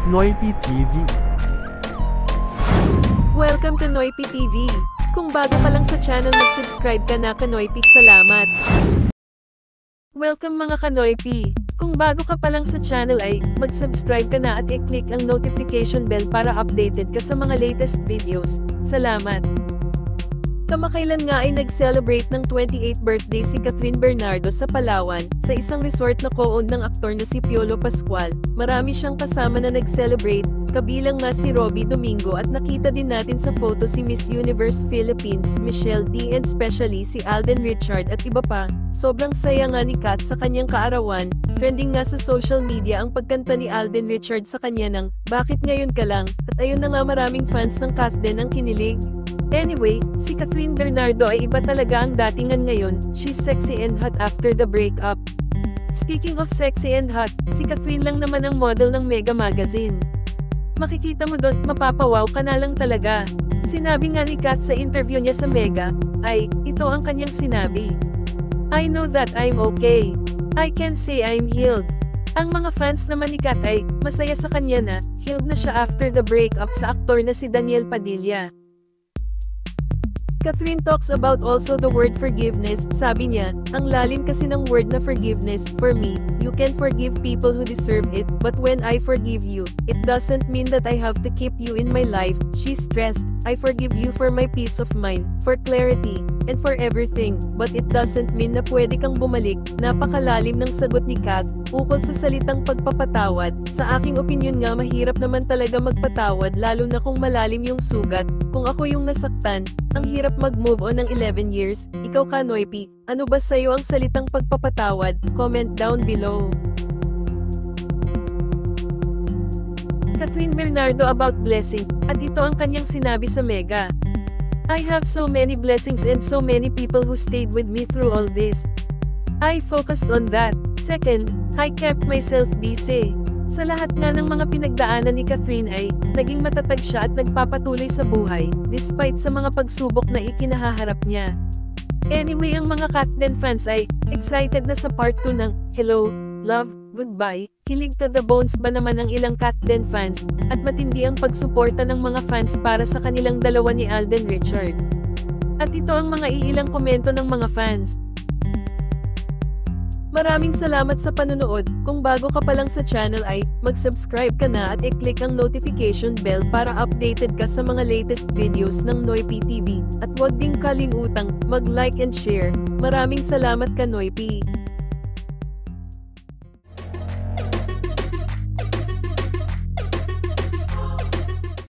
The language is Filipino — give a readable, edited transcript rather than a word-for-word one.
Noypi TV. Welcome to Noypi TV. Kung bago ka lang sa channel, mag-subscribe ka na Kanoypi. Salamat. Welcome mga Kanoypi. Kung bago ka pa lang sa channel ay mag-subscribe ka na at i-click ang notification bell para updated ka sa mga latest videos. Salamat. Kamakailan nga ay nag-celebrate ng 28th birthday si Catherine Bernardo sa Palawan, sa isang resort na co-owned ng aktor na si Piolo Pascual. Marami siyang kasama na nag-celebrate, kabilang nga si Robbie Domingo at nakita din natin sa photo si Miss Universe Philippines Michelle D and especially si Alden Richard at iba pa. Sobrang saya nga ni Kat sa kanyang kaarawan. Trending nga sa social media ang pagkanta ni Alden Richard sa kanya ng "Bakit Ngayon Ka Lang", at ayun na nga maraming fans ng Kat din ang kinilig. Anyway, si Catherine Bernardo ay iba talaga ang datingan ngayon. She's sexy and hot after the breakup. Speaking of sexy and hot, si Catherine lang naman ang model ng Mega Magazine. Makikita mo doon, mapapawaw ka na lang talaga. Sinabi nga ni Kat sa interview niya sa Mega, ay, ito ang kanyang sinabi. "I know that I'm okay. I can say I'm healed." Ang mga fans naman ni Kat ay, masaya sa kanya na, healed na siya after the breakup sa aktor na si Daniel Padilla. Catherine talks about also the word forgiveness. Sabi niya, ang lalim kasi ng word na forgiveness. For me, you can forgive people who deserve it, but when I forgive you, it doesn't mean that I have to keep you in my life. She's stressed. I forgive you for my peace of mind, for clarity, and for everything, but it doesn't mean na pwede kang bumalik. Napakalalim ng sagot ni Kat, ukol sa salitang pagpapatawad. Sa aking opinyon nga mahirap naman talaga magpatawad lalo na kung malalim yung sugat. Kung ako yung nasaktan, ang hirap mag-move on ng 11 years. Ikaw Kanoypi, ano ba sa'yo ang salitang pagpapatawad? Comment down below. Catherine Bernardo about blessing, at ito ang kanyang sinabi sa Mega. "I have so many blessings and so many people who stayed with me through all this. I focused on that. Second, I kept myself busy." Sa lahat nga ng mga pinagdaanan ni Catherine ay, naging matatag siya at nagpapatuloy sa buhay, despite sa mga pagsubok na ikinahaharap niya. Anyway, ang mga Katden fans ay, excited na sa part 2 ng Hello, Love, Goodbye. Kilig to the bones ba naman ang ilang Katden fans, at matindi ang pagsuporta ng mga fans para sa kanilang dalawa ni Alden Richard. At ito ang mga iilang komento ng mga fans. Maraming salamat sa panunood. Kung bago ka pa lang sa channel ay, mag-subscribe ka na at i-click ang notification bell para updated ka sa mga latest videos ng Noypi TV. At huwag ding kalimutang mag-like and share. Maraming salamat Kanoypi.